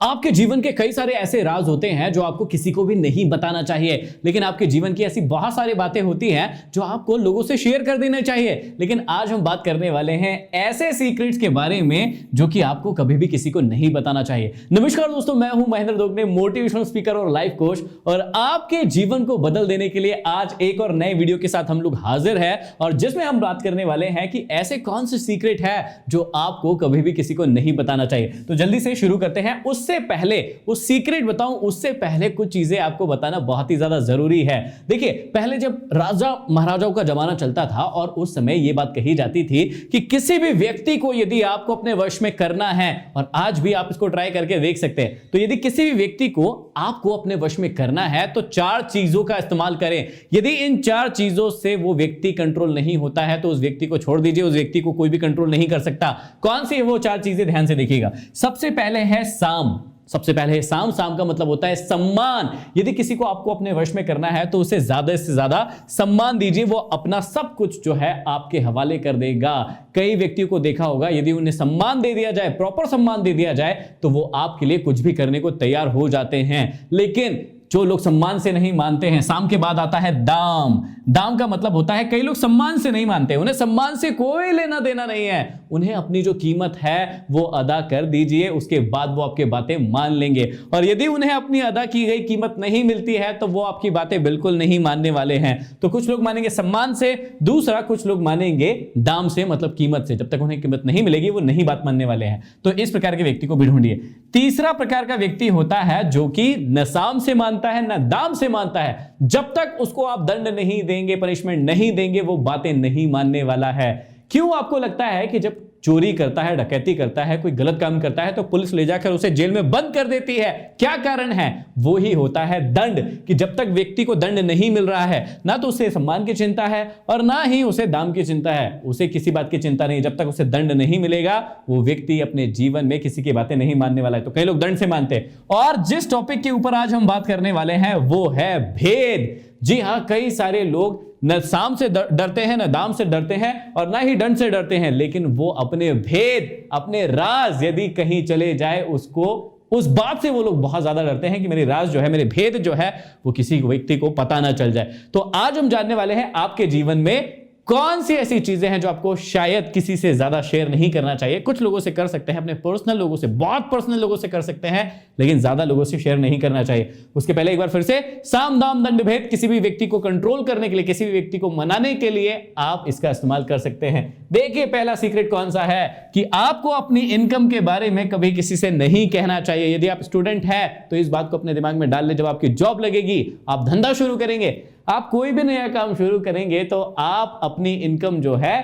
आपके जीवन के कई सारे ऐसे राज होते हैं जो आपको किसी को भी नहीं बताना चाहिए, लेकिन आपके जीवन की ऐसी बहुत सारी बातें होती हैं जो आपको लोगों से शेयर कर देना चाहिए। लेकिन आज हम बात करने वाले हैं ऐसे सीक्रेट्स के बारे में जो कि आपको कभी भी किसी को नहीं बताना चाहिए। नमस्कार दोस्तों, मैं हूं महेंद्र दोगने, मोटिवेशनल स्पीकर और लाइफ कोच, और आपके जीवन को बदल देने के लिए आज एक और नए वीडियो के साथ हम लोग हाजिर हैं, और जिसमें हम बात करने वाले हैं कि ऐसे कौन से सीक्रेट है जो आपको कभी भी किसी को नहीं बताना चाहिए। तो जल्दी से शुरू करते हैं। उससे पहले वो सीक्रेट बताऊं उससे पहले कुछ चीजें आपको बताना बहुत ही ज्यादा जरूरी है। देखिए, पहले जब राजा महाराजाओं का जमाना चलता था और उस समय यह बात कही जाती थी कि किसी भी व्यक्ति को यदि आपको अपने वश में करना है, और आज भी आप इसको ट्राई करके देख सकते हैं, तो यदि किसी भी व्यक्ति को आपको अपने वश में करना है तो 4 चीजों का इस्तेमाल करें। यदि इन 4 चीजों से वो व्यक्ति कंट्रोल नहीं होता है तो उस व्यक्ति को छोड़ दीजिए, उस व्यक्ति को कोई भी कंट्रोल नहीं कर सकता। कौन सी है वो 4 चीजें, ध्यान से देखिएगा। सबसे पहले है साम। सबसे पहले साम का मतलब होता है सम्मान। यदि किसी को आपको अपने वश में करना है तो उसे ज्यादा से ज्यादा सम्मान दीजिए, वो अपना सब कुछ जो है आपके हवाले कर देगा। कई व्यक्तियों को देखा होगा, यदि उन्हें सम्मान दे दिया जाए, प्रॉपर सम्मान दे दिया जाए, तो वो आपके लिए कुछ भी करने को तैयार हो जाते हैं। लेकिन जो लोग सम्मान से नहीं मानते हैं, साम के बाद आता है दाम। दाम का मतलब होता है, कई लोग सम्मान से नहीं मानते, उन्हें सम्मान से कोई लेना देना नहीं है, उन्हें अपनी जो कीमत है वो अदा कर दीजिए, उसके बाद वो आपकी बातें मान लेंगे। और यदि उन्हें अपनी अदा की गई कीमत नहीं मिलती है तो वो आपकी बातें बिल्कुल नहीं मानने वाले हैं। तो कुछ लोग मानेंगे सम्मान से, दूसरा कुछ लोग मानेंगे दाम से, मतलब कीमत से। जब तक उन्हें कीमत नहीं मिलेगी वो नहीं बात मानने वाले हैं। तो इस प्रकार के व्यक्ति को भी ढूंढिए। तीसरा प्रकार का व्यक्ति होता है जो कि न साम से मानता है न दाम से मानता है। जब तक उसको आप दंड नहीं देंगे, पनिशमेंट नहीं देंगे, वो बातें नहीं मानने वाला है। क्यों आपको लगता है कि जब चोरी करता है, डकैती करता है, कोई गलत काम करता है तो पुलिस ले जाकर उसे जेल में बंद कर देती है? क्या कारण है? वो ही होता है दंड। कि जब तक व्यक्ति को दंड नहीं मिल रहा है, ना तो उसे सम्मान की चिंता है और ना ही उसे दाम की चिंता है, उसे किसी बात की चिंता नहीं। जब तक उसे दंड नहीं मिलेगा वो व्यक्ति अपने जीवन में किसी की बातें नहीं मानने वाला है। तो कई लोग दंड से मानते हैं। और जिस टॉपिक के ऊपर आज हम बात करने वाले हैं वो है भेद। जी हां, कई सारे लोग न साम से डरते हैं, न दाम से डरते हैं, और ना ही दंड से डरते हैं, लेकिन वो अपने भेद, अपने राज यदि कहीं चले जाए उसको, उस बात से वो लोग बहुत ज्यादा डरते हैं कि मेरे राज जो है, मेरे भेद जो है वो किसी व्यक्ति को पता ना चल जाए। तो आज हम जानने वाले हैं आपके जीवन में कौन सी ऐसी चीजें हैं जो आपको शायद किसी से ज्यादा शेयर नहीं करना चाहिए। कुछ लोगों से कर सकते हैं, अपने पर्सनल लोगों से, बहुत पर्सनल लोगों से कर सकते हैं, लेकिन ज्यादा लोगों से शेयर नहीं करना चाहिए। उसके पहले एक बार फिर से, साम दाम दंड भेद, किसी भी व्यक्ति को कंट्रोल करने के लिए, किसी भी व्यक्ति को मनाने के लिए आप इसका इस्तेमाल कर सकते हैं। देखिए, पहला सीक्रेट कौन सा है कि आपको अपनी इनकम के बारे में कभी किसी से नहीं कहना चाहिए। यदि आप स्टूडेंट हैं तो इस बात को अपने दिमाग में डाल ले, जब आपकी जॉब लगेगी, आप धंधा शुरू करेंगे, आप कोई भी नया काम शुरू करेंगे, तो आप अपनी इनकम जो है,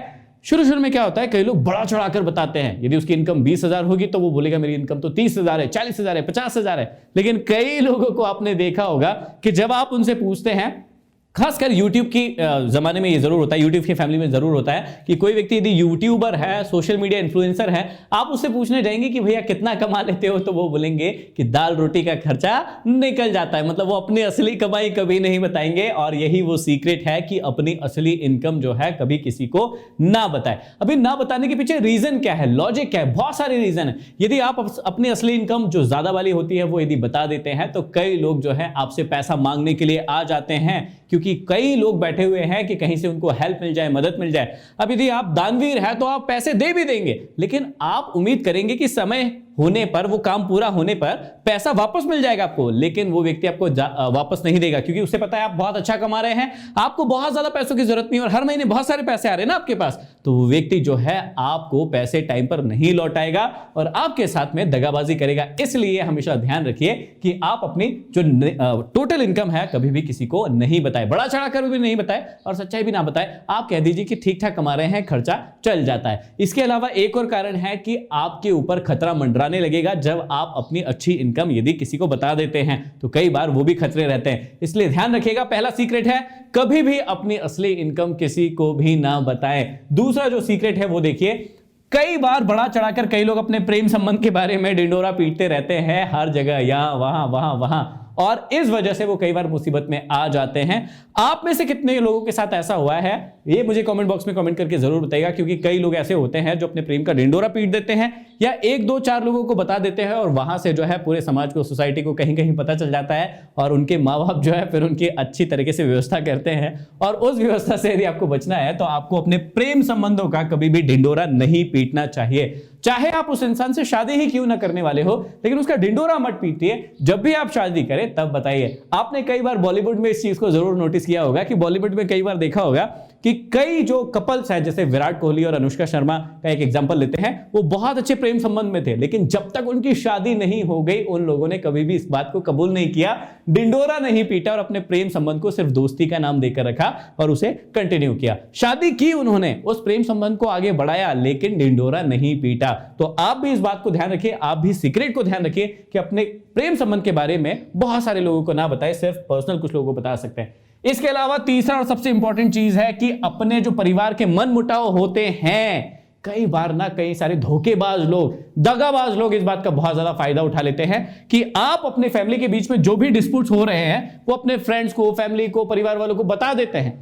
शुरू में क्या होता है, कई लोग बड़ा चढ़ाकर बताते हैं। यदि उसकी इनकम 20,000 होगी तो वो बोलेगा मेरी इनकम तो 30,000 है, 40,000 है, 50,000 है। लेकिन कई लोगों को आपने देखा होगा कि जब आप उनसे पूछते हैं, खासकर YouTube की जमाने में ये जरूर होता है, YouTube की फैमिली में जरूर होता है कि कोई व्यक्ति यदि यूट्यूबर है, सोशल मीडिया इन्फ्लुएंसर है, आप उससे पूछने जाएंगे कि भैया कितना कमा लेते हो, तो वो बोलेंगे कि दाल रोटी का खर्चा निकल जाता है। मतलब वो अपनी असली कमाई कभी नहीं बताएंगे, और यही वो सीक्रेट है कि अपनी असली इनकम जो है कभी किसी को ना बताए। अभी ना बताने के पीछे रीजन क्या है, लॉजिक क्या है? बहुत सारे रीजन है। यदि आप अपनी असली इनकम जो ज्यादा वाली होती है वो यदि बता देते हैं तो कई लोग जो है आपसे पैसा मांगने के लिए आ जाते हैं, क्योंकि कई लोग बैठे हुए हैं कि कहीं से उनको हेल्प मिल जाए, मदद मिल जाए। अब यदि आप दानवीर हैं तो आप पैसे दे भी देंगे, लेकिन आप उम्मीद करेंगे कि समय होने पर, वो काम पूरा होने पर पैसा वापस मिल जाएगा आपको, लेकिन वो व्यक्ति आपको वापस नहीं देगा, क्योंकि उसे पता है आप बहुत अच्छा कमा रहे हैं, आपको बहुत ज्यादा पैसों की जरूरत नहीं है और हर महीने बहुत सारे पैसे आ रहे हैं ना आपके पास। तो वो व्यक्ति जो है आपको पैसे टाइम पर नहीं लौटाएगा और आपके साथ में दगाबाजी करेगा। इसलिए हमेशा ध्यान रखिए कि आप अपनी जो टोटल इनकम है कभी भी किसी को नहीं बताए, बड़ा चढ़ाकर भी नहीं बताए और सच्चाई भी ना बताए। आप कह दीजिए कि ठीक ठाक कमा रहे हैं, खर्चा चल जाता है। इसके अलावा एक और कारण है कि आपके ऊपर खतरा मंडराने लगेगा जब आप अपनी अच्छी इनकम यदि किसी को बता देते हैं, तो कई बार वो भी खतरे रहते हैं। इसलिए ध्यान रखिएगा, पहला सीक्रेट है कभी भी अपनी असली इनकम किसी को भी ना बताएं। दूसरा जो सीक्रेट है वो देखिए, कई बार बड़ा चढ़ाकर कई लोग अपने प्रेम संबंध के बारे में डिंडोरा पीटते रहते हैं, हर जगह, यहां वहां वहां वहां, और इस वजह से वो कई बार मुसीबत में आ जाते हैं। आप में से कितने लोगों के साथ ऐसा हुआ है, ये मुझे कमेंट बॉक्स में कमेंट करके जरूर बताइएगा, क्योंकि कई लोग ऐसे होते हैं जो अपने प्रेम का ढिंडोरा पीट देते हैं या 1 2 4 लोगों को बता देते हैं और वहां से जो है पूरे समाज को, सोसाइटी को कहीं कहीं पता चल जाता है और उनके माँ बाप जो है फिर उनकी अच्छी तरीके से व्यवस्था करते हैं। और उस व्यवस्था से यदि आपको बचना है तो आपको अपने प्रेम संबंधों का कभी भी ढिंडोरा नहीं पीटना चाहिए। चाहे आप उस इंसान से शादी ही क्यों ना करने वाले हो, लेकिन उसका ढिंडोरा मत पीटिए। जब भी आप शादी करें तब बताइए। आपने कई बार बॉलीवुड में इस चीज को जरूर नोटिस किया होगा कि बॉलीवुड में कई बार देखा होगा कि कई जो कपल्स हैं, जैसे विराट कोहली और अनुष्का शर्मा का एक एग्जांपल लेते हैं, वो बहुत अच्छे प्रेम संबंध में थे, लेकिन जब तक उनकी शादी नहीं हो गई उन लोगों ने कभी भी इस बात को कबूल नहीं किया, ढिंडोरा नहीं पीटा और अपने प्रेम संबंध को सिर्फ दोस्ती का नाम देकर रखा और उसे कंटिन्यू किया। शादी की उन्होंने, उस प्रेम संबंध को आगे बढ़ाया, लेकिन ढिंडोरा नहीं पीटा। तो आप भी इस बात को ध्यान रखिए, आप भी सीक्रेट को ध्यान रखिए कि अपने प्रेम संबंध के बारे में बहुत सारे लोगों को ना बताएं, सिर्फ पर्सनल कुछ लोगों को बता सकते हैं। इसके अलावा तीसरा और सबसे इंपॉर्टेंट चीज है कि अपने जो परिवार के मन मुटाव होते हैं, कई बार ना कई सारे धोखेबाज लोग, दगाबाज लोग इस बात का बहुत ज्यादा फायदा उठा लेते हैं कि आप अपने फैमिली के बीच में जो भी डिस्प्यूट्स हो रहे हैं वो अपने फ्रेंड्स को, फैमिली को, परिवार वालों को बता देते हैं।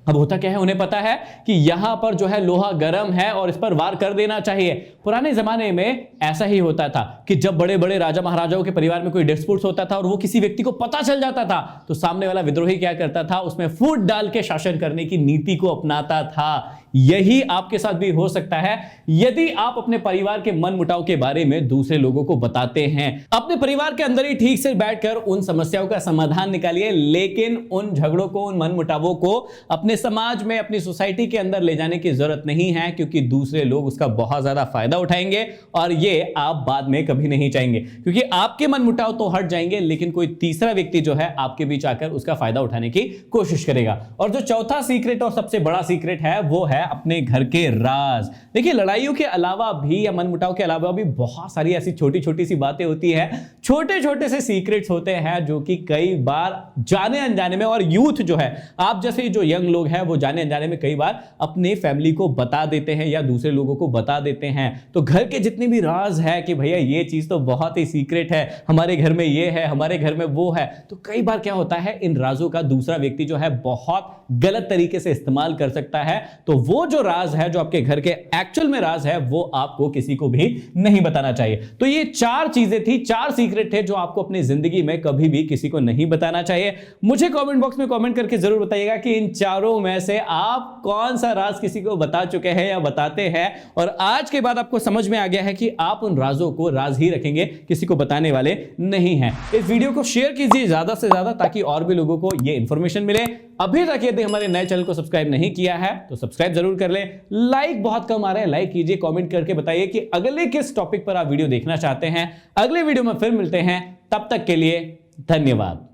अब होता क्या है, उन्हें पता है कि यहां पर जो है लोहा गर्म है और इस पर वार कर देना चाहिए। पुराने जमाने में ऐसा ही होता था कि जब बड़े बड़े राजा महाराजाओं के परिवार में कोई डिस्प्यूट होता था और वो किसी व्यक्ति को पता चल जाता था तो सामने वाला विद्रोही क्या करता था, उसमें फूट डाल के शासन करने की नीति को अपनाता था। यही आपके साथ भी हो सकता है यदि आप अपने परिवार के मन मुटाव के बारे में दूसरे लोगों को बताते हैं। अपने परिवार के अंदर ही ठीक से बैठकर उन समस्याओं का समाधान निकालिए, लेकिन उन झगड़ों को, उन मन मुटावों को अपने समाज में, अपनी सोसाइटी के अंदर ले जाने की जरूरत नहीं है, क्योंकि दूसरे लोग उसका बहुत ज्यादा फायदा उठाएंगे और ये आप बाद में कभी नहीं चाहेंगे, क्योंकि आपके मन मुटाव तो हट जाएंगे लेकिन कोई तीसरा व्यक्ति जो है आपके बीच आकर उसका फायदा उठाने की कोशिश करेगा। और जो चौथा सीक्रेट और सबसे बड़ा सीक्रेट है वो है अपने घर के राज। देखिए, लड़ाइयों के अलावा भी या मनमुटाव के अलावा भी बहुत सारी ऐसी छोटी छोटी सी बातें होती है, छोटे छोटे से सीक्रेट्स होते हैं जो कि कई बार जाने अनजाने में, और यूथ जो है, आप जैसे जो यंग लोग हैं, वो जाने अनजाने में कई बार अपने फैमिली को बता देते हैं या दूसरे लोगों को बता देते हैं। तो घर के जितने भी राज है कि भैया ये चीज तो बहुत ही सीक्रेट है, हमारे घर में ये है, हमारे घर में वो है, तो कई बार क्या होता है, इन राजों का दूसरा व्यक्ति जो है बहुत गलत तरीके से इस्तेमाल कर सकता है। तो वो जो राज है, जो आपके घर के एक्चुअल में राज है, वो आपको किसी को भी नहीं बताना चाहिए। तो ये 4 चीजें थी, 4 सीक्रेट थे जो आपको अपनी जिंदगी में कभी भी किसी को नहीं बताना चाहिए। मुझे कमेंट बॉक्स में कमेंट करके जरूर बताइएगा कि इन चारों में से आप कौन सा राज किसी को बता चुके हैं या बताते हैं, और आज के बाद आपको समझ में आ गया है कि आप उन राजों को राज ही रखेंगे, किसी को बताने वाले नहीं हैं। इस वीडियो को शेयर कीजिए ज्यादा से ज्यादा ताकि और भी लोगों को ये इंफॉर्मेशन मिले। अभी तक यदि हमारे नए चैनल को सब्सक्राइब नहीं किया है तो सब्सक्राइब जरूर कर लें। लाइक बहुत कम आ रहे हैं, लाइक कीजिए, कमेंट करके बताइए कि अगले किस टॉपिक पर आप वीडियो देखना चाहते हैं। अगले वीडियो में फिर मिलते हैं, तब तक के लिए धन्यवाद।